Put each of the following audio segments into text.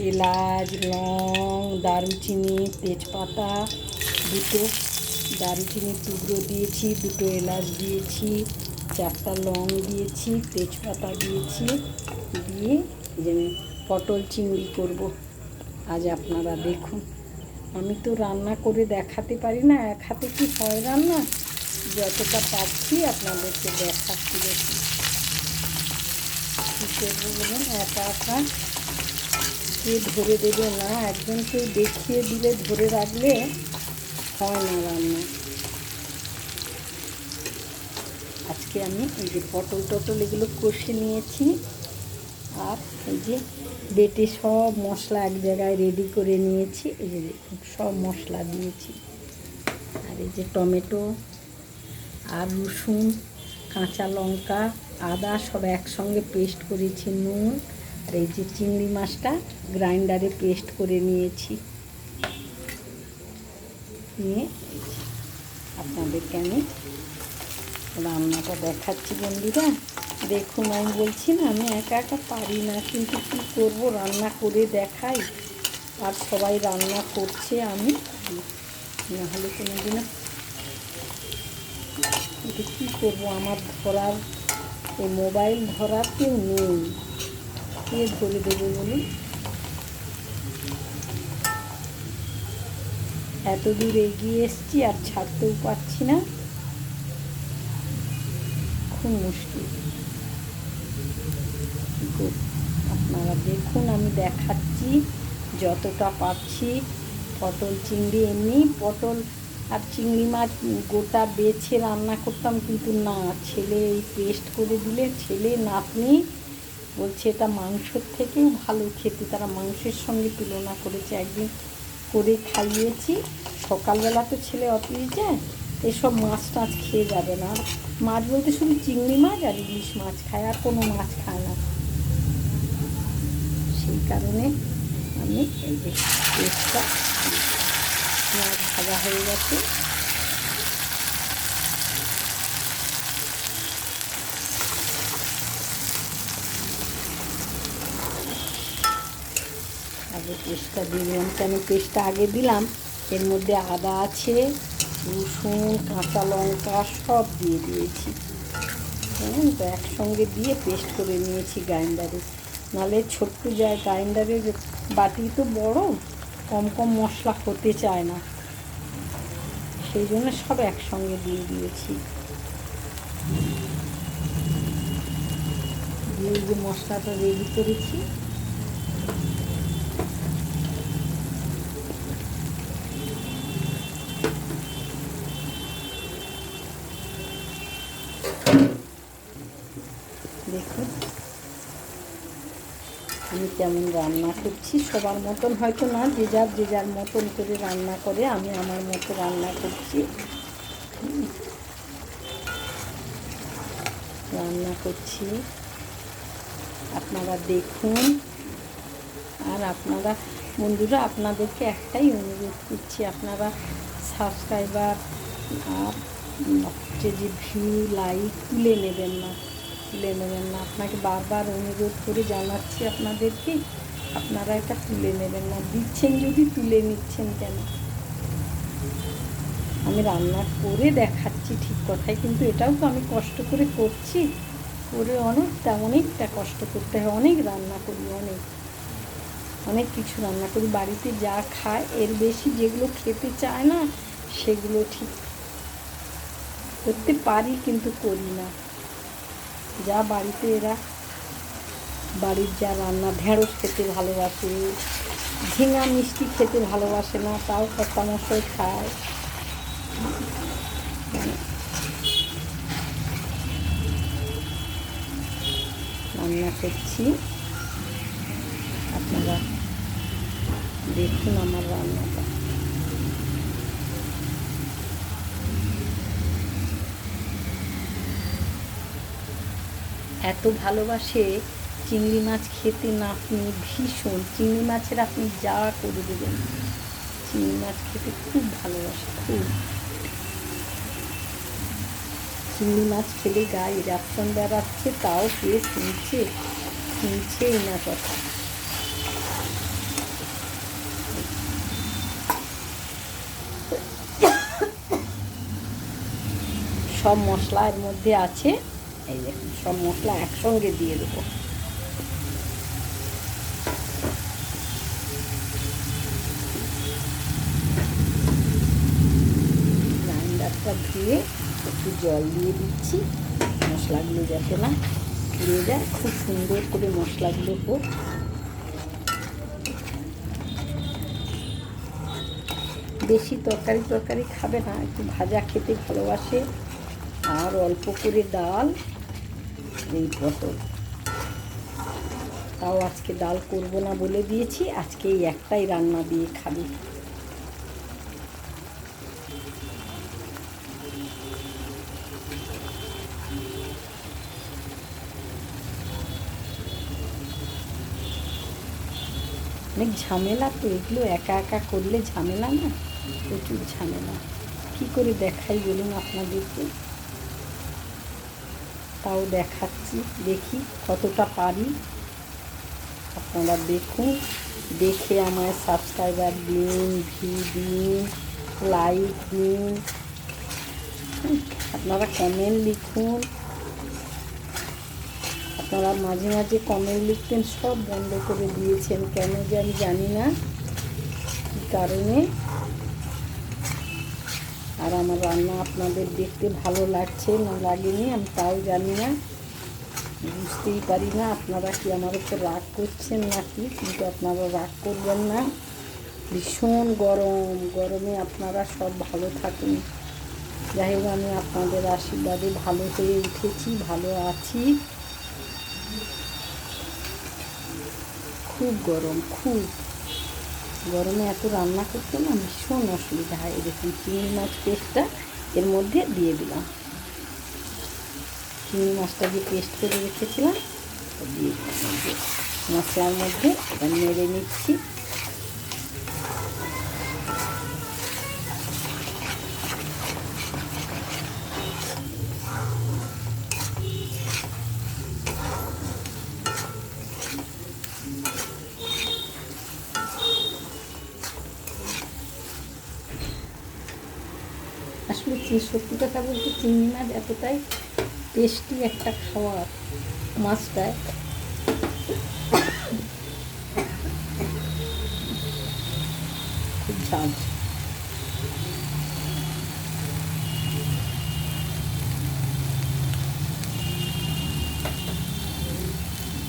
এলাচ, লং, দারুচিনি, তেজপাতা, দুটো দারুচিনির টুকরো দিয়েছি, দুটো এলাচ দিয়েছি, 4টা লং দিয়েছি, তেজপাতা দিয়েছি, দিয়ে যে পটল চিংড়ি করব আজ। আপনারা দেখুন, আমি তো রান্না করে দেখাতে পারি না, এক হাতে কি হয় রান্না, যতটা পারছি আপনাদেরকে দেখাচ্ছি। দেখুন কী করবো বলুন, একা একা কে ধরে দেবে না, একজন কেউ দেখিয়ে দিলে ধরে রাখলে হয় না রান্না। আজকে আমি এই যে পটল টটল এগুলো কষে নিয়েছি, আর এই যে বেটে সব মশলা এক জায়গায় রেডি করে নিয়েছি। এই যে দেখুন সব মশলা দিয়েছি, আর এই যে টমেটো আর রসুন, কাঁচা লঙ্কা, আদা সব একসঙ্গে পেস্ট করেছি, নুন, আর এই যে চিংড়ি মাছটা গ্রাইন্ডারে পেস্ট করে নিয়েছি। নিয়ে আপনাদেরকে আমি রান্নাটা দেখাচ্ছি বন্ধুরা। দেখুন, আমি বলছি না আমি একা একা পারি না, কিন্তু কী করবো, রান্না করে দেখাই, আর সবাই রান্না করছে, আমি নাহলে কোনো দিনও কিন্তু কী করবো, আমার ধরার এই মোবাইল ধরার কেউ নেই, কে ধরে দেবে বলুন। এত দূর এগিয়ে এসছি আর ছাড়তেও পারছি না, খুব মুশকিল। আপনারা দেখুন, আমি দেখাচ্ছি যতটা পারছি। পটল চিংড়ি, এমনি পটল আর চিংড়ি মাছ গোটা বেছে রান্না করতাম, কিন্তু না, ছেলে এই পেস্ট করে দিলে, ছেলে নাতনি বলছে এটা মাংসর থেকেও ভালো খেতে, তারা মাংসের সঙ্গে তুলনা করেছে। একদিন করে খাইয়েছি, সকালবেলা তো ছেলে অফিস যায়, এসব মাছ টাছ খেয়ে যাবে না, মাছ বলতে শুধু চিংড়ি মাছ আর ইলিশ মাছ খায়, আর কোনো মাছ খায় না। সেই কারণে আমি এই যে পেস্টটা, মাছ ভাজা হয়ে গেছে, আগে পেস্টটা দিয়ে দিলাম, কেন পেস্টটা আগে দিলাম, এর মধ্যে আদা আছে, রসুন, কাঁচা লঙ্কা সব দিয়ে দিয়েছি, জানেন তো, একসঙ্গে দিয়ে পেস্ট করে নিয়েছি গ্রাইন্ডারে। নাহলে ছোট্ট গ্রাইন্ডারের বাটি তো বড়, কম কম মশলা হতে চায় না, সেই জন্য সব একসঙ্গে দিয়ে দিয়েছি। দিয়ে যে মশলাটা রেডি করেছি, দেখুন আমি কেমন রান্না করছি। সবার মতন হয়তো না, যে যার মতন করে রান্না করে, আমি আমার মতো রান্না করছি। আপনারা দেখুন, আর আপনারা বন্ধুরা, আপনাদেরকে একটাই অনুরোধ করছি, আপনারা সাবস্ক্রাইবার আর হচ্ছে যে ভিউ, লাইক তুলে নেবেন না। আপনাকে বারবার অনুরোধ করে জানাচ্ছি আপনাদেরকে, আপনারা এটা তুলে নেবেন না। দিচ্ছেন যদি, তুলে নিচ্ছেন কেন? আমি রান্না করে দেখাচ্ছি ঠিক কথাই, কিন্তু এটাও তো আমি কষ্ট করে করছি, করে অনেকটা কষ্ট করতে হয়, অনেক রান্না করি, অনেক কিছু রান্না করি, বাড়িতে যা খায় এর বেশি যেগুলো খেতে চায় না সেগুলো ঠিক করতে পারি, কিন্তু করি না। যা বাড়িতে এরা বাড়ির যা রান্না, ঢেঁড়স খেতে ভালোবাসে, ঝিঙা মিষ্টি খেতে ভালোবাসে না, তাও কর্তামশাই খায়। রান্না করছি, আপনারা দেখুন আমার রান্নাটা। এত ভালোবাসে চিংড়ি মাছ খেতে নাতনি, ভীষণ। চিংড়ি মাছের আপনি যা করে দেবেন, চিংড়ি মাছ খেতে খুব ভালোবাসে, খুব। চিংড়ি মাছ খেলে গায়ে ইরাকশন বেড়াচ্ছে, তাও কে শুনছেই না কথা। সব মশলা এর মধ্যে আছে, এই দেখুন সব মশলা একসঙ্গে দিয়ে দেবো। গ্রাইন্ডারটা ধুয়ে একটু জল দিয়ে দিচ্ছি, মশলাগুলো যাতে না পুড়ে যায়, খুব সুন্দর করে মশলাগুলো হোক। বেশি তরকারি খাবে না, একটু ভাজা খেতে ভালোবাসে, আর অল্প করে ডাল, এই পটল। তাও আজকে ডাল করব না বলে দিয়েছি, আজকে এই একটাই রান্না দিয়ে খাবি। অনেক ঝামেলা তো এগুলো, একা একা করলে ঝামেলা না, প্রচুর ঝামেলা। কী করে দেখাই বলুন আপনাদেরকে, তাও দেখাচ্ছি, দেখি কতটা পারি। আপনারা দেখুন, দেখে আমায় সাবস্ক্রাইবার দিন, ভিউ দিন, লাইক দিন, আপনারা কমেন্ট লিখুন। আপনারা মাঝে মাঝে কমেন্ট লিখতেন, সব বন্ধ করে দিয়েছেন কেন যে আমি জানি না কী কারণে। আর আমার রান্না আপনাদের দেখতে ভালো লাগছে না লাগেনি আমি তাও জানি না, বুঝতেই পারি না। আপনারা কি আমার উপর রাগ করছেন নাকি, কিন্তু আপনারা রাগ করবেন না। ভীষণ গরমে আপনারা সব ভালো থাকুন। যাই হোক, আমি আপনাদের আশীর্বাদে ভালো হয়ে উঠেছি, ভালো আছি। খুব গরমে এত রান্না করতে না ভীষণ অসুবিধা হয়। এরকম চিংড়ি মাছ পেস্টটা এর মধ্যে দিয়ে দিলাম, চিংড়ি মাছটা যে পেস্ট করে রেখেছিলাম দিয়ে দিলাম মশলার মধ্যে। এবার নেড়ে নিচ্ছি। আসলে সত্যি কথা বলতে চিংড়ি মাছ এতটাই টেস্টি একটা খাবার, মাছটায় খুব ঝাল।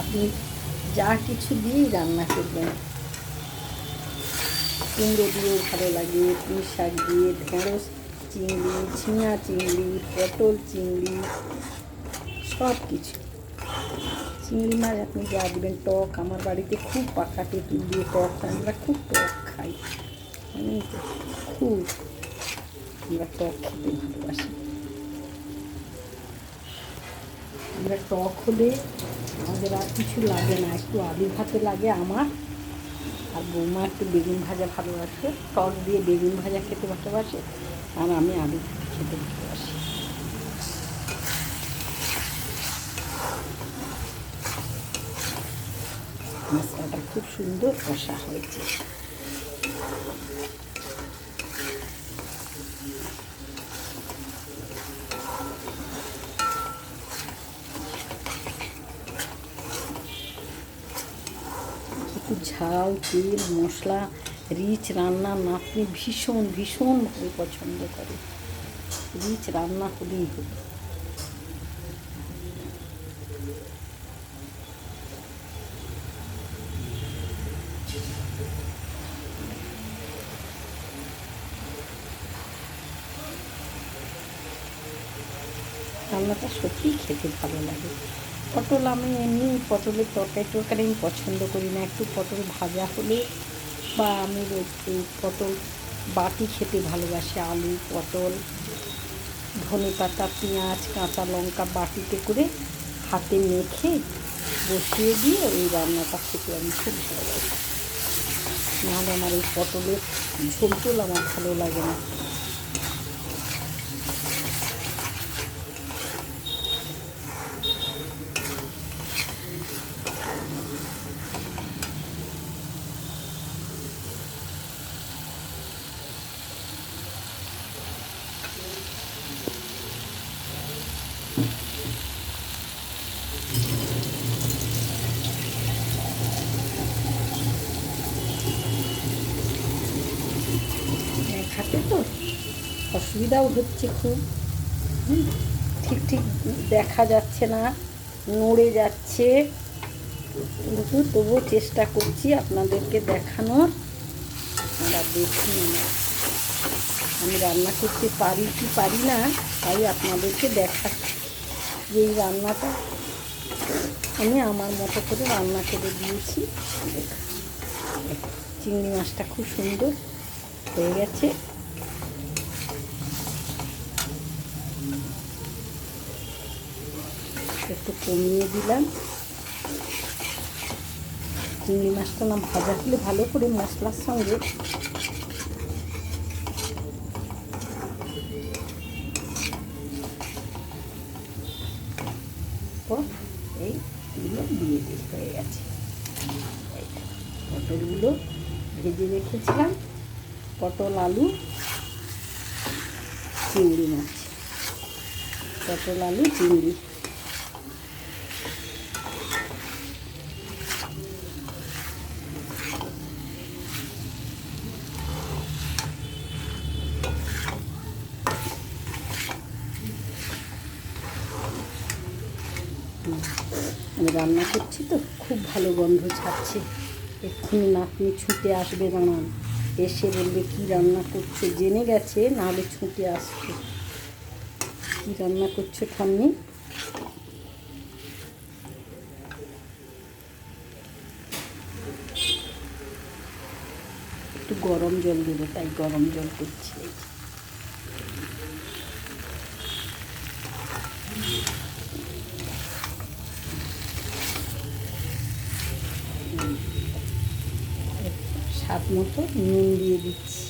আপনি যা কিছু দিয়েই রান্না করবেন, কুমড়ো দিয়েও ভালো লাগে, পুঁই শাক দিয়ে, ঢেঁড়স চিংড়ি, ঝিঙা চিংড়ি, পটল চিংড়ি, সব কিছু। চিংড়ি মাছ আপনি যা দেবেন, টক, আমার বাড়িতে খুব পাকা তেঁতুল দিয়ে টক, আমরা খুব টক খাই, খুব আমরা টক খেতে ভালোবাসি। আমরা টক হলে আমাদের আর কিছু লাগে না, একটু আলু ভাতে লাগে আমার, আর বৌমা একটু বেগুন ভাজা ভালোবাসে, টক দিয়ে বেগুন ভাজা খেতে ভালোবাসে, আর আমি আলু খেতে ভালোবাসি। মশলাটা খুব সুন্দর কষা হয়েছে। একটু ঝাল, তেল, মশলা, রিচ রান্না নাতনি ভীষণভাবে পছন্দ করে। রিচ রান্না হলেই হলো। রান্নাটা সত্যিই খেতে ভালো লাগে। পটল আমি এমনি পটলের তরকারি আমি পছন্দ করি না, একটু পটল ভাজা হলে, বা আমি একটু পটল বাটি খেতে ভালোবাসি। আলু, পটল, ধনেপাতা, পেঁয়াজ, কাঁচা লঙ্কা বাটিতে করে হাতে মেখে বসিয়ে দিয়ে ওই রান্নাটা খেতে আমি খুব ভালোবাসি। নাহলে আমার এই পটলের ঝোল আমার ভালো লাগে না। খাতে তো অসুবিধাও হচ্ছে খুব। ঠিক ঠিক দেখা যাচ্ছে না, নড়ে যাচ্ছে, কিন্তু তবুও চেষ্টা করছি আপনাদেরকে দেখানোর। আপনারা দেখুন আমি রান্না করতে পারি কি পারি না, তাই আপনাদেরকে দেখাচ্ছি যে এই রান্নাটা আমি আমার মতো করে রান্না করে দিয়েছি। চিংড়ি মাছটা খুব সুন্দর হয়ে গেছে। একটু কমিয়ে দিলাম। চিংড়ি মাছটা না ভাজা হলে ভালো করে মশলার সঙ্গে এইগুলো দিয়ে দিই। হয়ে গেছে। পটলগুলো ভেজে রেখেছিলাম, পটল আলু চিংড়ি মাছ, পটল আলু চিংড়ি। আমি রান্না করছি তো খুব ভালো গন্ধ ছাড়ছে। এক্ষুনি নাতনি ছুটে আসবে, দাঁড়ান, এসে বলবে কী রান্না করছো, জেনে গেছে, নাহলে ছুটে আসবে। কী রান্না করছো ঠাম্মি? একটু গরম জল দেবো, তাই গরম জল করছি। স্বাদ মতো নুন দিয়ে দিচ্ছি।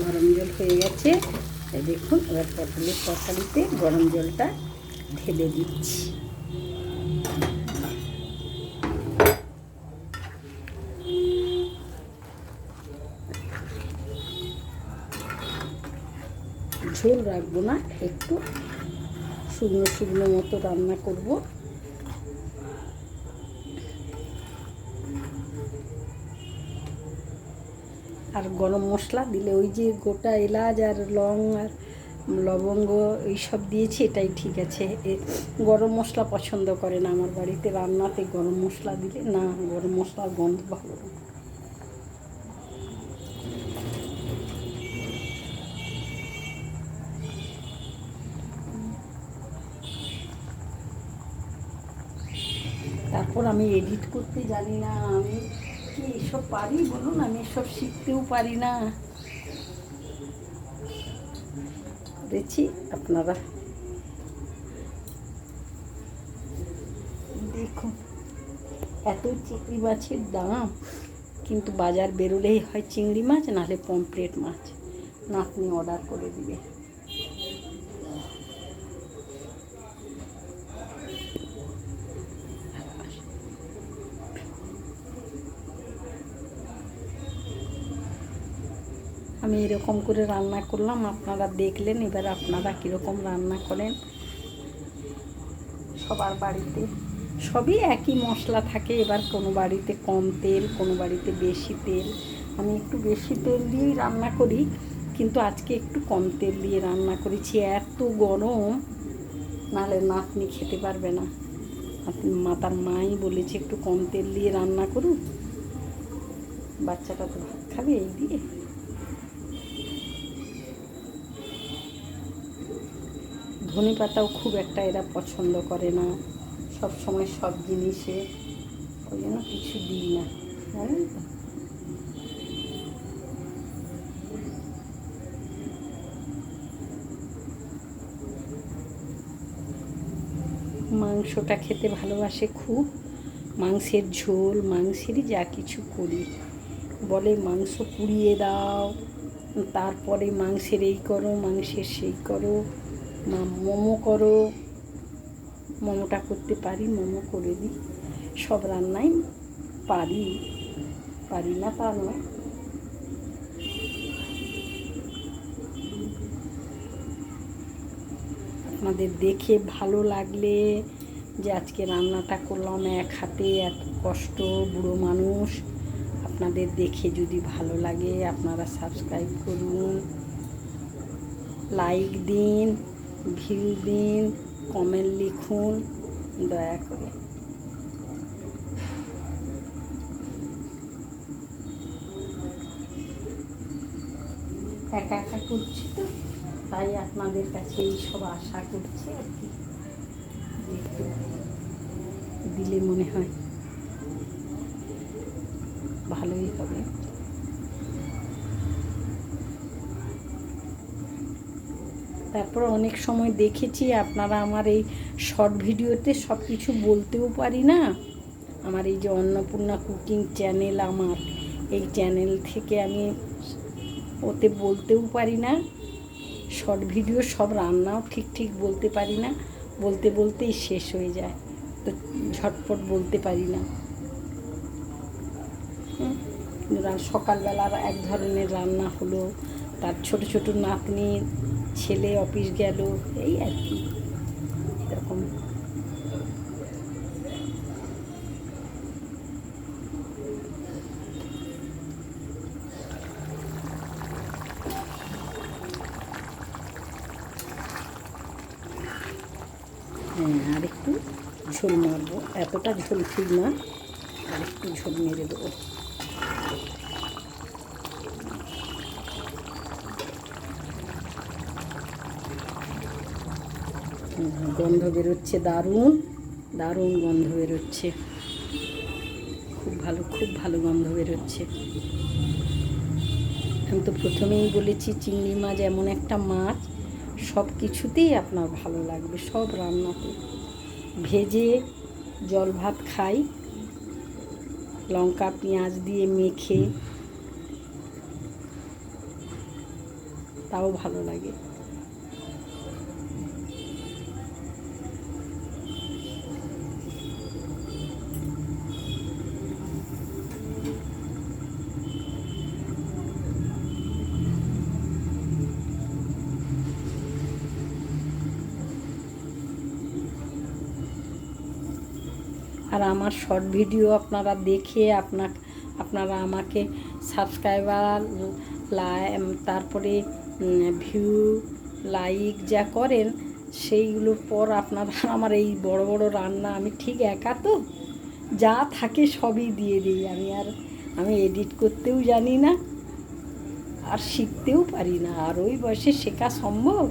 গরম জল হয়ে গেছে, দেখুন। এবার পটলের তরকারিতে গরম জলটা ঢেলে দিচ্ছি। ঝোল রাখবো না, একটু শুকনো শুকনো মতো রান্না করব। আর গরম মশলা দিলে, ওই যে গোটা এলাচ আর লং আর লবঙ্গ এইসব দিয়েছি, এটাই ঠিক আছে। গরম মশলা পছন্দ করে না আমার বাড়িতে, রান্নাতে গরম মশলা দিলে না, গরম মশলার গন্ধ ভালো না। তারপর আমি এডিট করতে জানি না, আমি কি এসব পারি বলুন? আমি এসব শিখতেও পারি না। করেছি, আপনারা দেখুন। এত চিংড়ি মাছের দাম, কিন্তু বাজার বেরোলেই হয় চিংড়ি মাছ, নাহলে পমফ্রেট মাছ। নাতনি অর্ডার করে দিবে। আমি এরকম করে রান্না করলাম, আপনারা দেখলেন। এবার আপনারা কীরকম রান্না করেন। সবার বাড়িতে সবই একই মশলা থাকে, এবার কোনো বাড়িতে কম তেল, কোনো বাড়িতে বেশি তেল। আমি একটু বেশি তেল দিয়েই রান্না করি, কিন্তু আজকে একটু কম তেল দিয়ে রান্না করেছি। এত গরম, নাহলে নাতনি খেতে পারবে না। তার মাই বলেছে একটু কম তেল দিয়ে রান্না করুন, বাচ্চাটা তো ভাত খাবে এই দিয়ে। ধনে পাতাও খুব একটা এরা পছন্দ করে না, সব সময় সব জিনিসে, ওই জন্য কিছু দিই না। জানেন তো? মাংসটা খেতে ভালোবাসে খুব, মাংসের ঝোল, মাংসেরই যা কিছু করি। বলে মাংস পুড়িয়ে দাও, তারপরে মাংসের এই করো, মাংসের সেই করো, মোমো করো। মোমোটা করতে পারি, মোমো করে দিই। সব রান্নাই পারি, পারি না তা নয়। আপনাদের দেখে ভালো লাগলে যে আজকে রান্নাটা করলাম এক হাতে, এত কষ্ট, বুড়ো মানুষ, আপনাদের দেখে যদি ভালো লাগে আপনারা সাবস্ক্রাইব করুন, লাইক দিন, ভিউ দিন, কমেন্ট লিখুন দয়া করে। একা একা করছি তো, তাই আপনাদের কাছে এই সব আশা করছি আর কি, একটু দিলে মনে হয় ভালোই হবে। তারপর অনেক সময় দেখেছি আপনারা আমার এই শর্ট ভিডিওতে সব কিছু বলতেও পারি না। আমার এই যে অন্নপূর্ণা কুকিং চ্যানেল, আমার এই চ্যানেল থেকে আমি ওতে বলতেও পারি না, শর্ট ভিডিও সব রান্নাও ঠিক ঠিক বলতে পারি না, বলতে বলতেই শেষ হয়ে যায়, তো ঝটপট বলতে পারি না। সকালবেলার এক ধরনের রান্না হলো, তার ছোট ছোট নাতনি, ছেলে অফিস গেল, এই আর কি এরকম। হ্যাঁ, আর একটু ঝোল মারবো, এতটা ঝোল ঠিক না, আর একটু ঝোল মেরে দেবো। গন্ধ বেরোচ্ছে, দারুণ দারুণ গন্ধ বেরোচ্ছে, খুব ভালো, খুব ভালো গন্ধ বেরোচ্ছে। আমি তো প্রথমেই বলেছি চিংড়ি মাছ এমন একটা মাছ সব কিছুতেই আপনার ভালো লাগবে, সব রান্নাতে। ভেজে জল ভাত খাই, লঙ্কা পেঁয়াজ দিয়ে মেখে, তাও ভালো লাগে। আর আমার শর্ট ভিডিও আপনারা দেখে আপনারা আমাকে সাবস্ক্রাইবার, তারপরে ভিউ, লাইক যা করেন, সেইগুলোর পর আপনারা আমার এই বড় বড় রান্না, আমি ঠিক একা তো, যা থাকে সবই দিয়ে দিই আমি এডিট করতেও জানি না, আর শিখতেও পারি না, আর ওই বয়সে শেখা সম্ভব?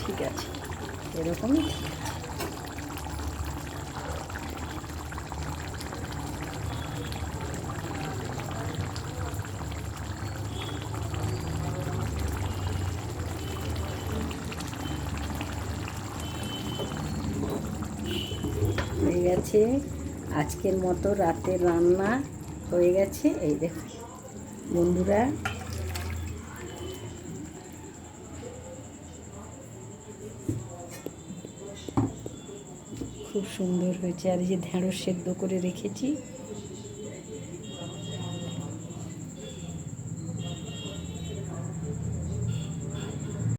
ঠিক আছে, এরকমই ঠিক আছে। হয়ে গেছে আজকের মতো রাতের রান্না, হয়ে গেছে। এই দেখুন বন্ধুরা, খুব সুন্দর হয়েছে। আর এই যে ঢেঁড়স সেদ্ধ করে রেখেছি,